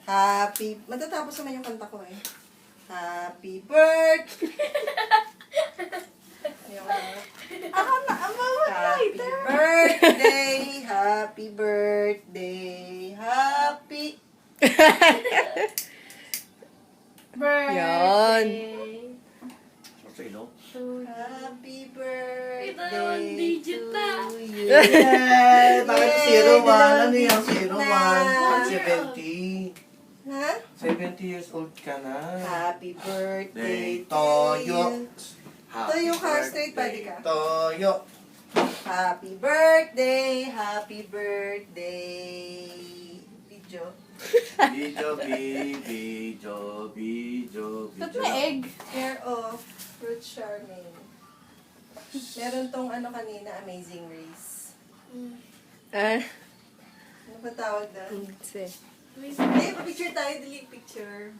Matatapos naman yung kanta ko eh. Happy birthday! Happy birthday! Happy birthday! Happy Yan. Happy birthday Ito yung digit to na. you. Yeah! Bakit Yeah, 01? Ano yung dalawang 01? 70. Ha? 70 years old ka na. Happy birthday to Toyo. you. Toyo ka, straight body ka. Toyo. Happy birthday, happy birthday. Video. Bijo, bijo, bijo, Ba't bijo. may egg? Care of Fruit Charming. Meron tong ano kanina, Amazing Race. Ah, Ano ba tawag doon? hindi. Hey, pa-picture tayo, delete picture.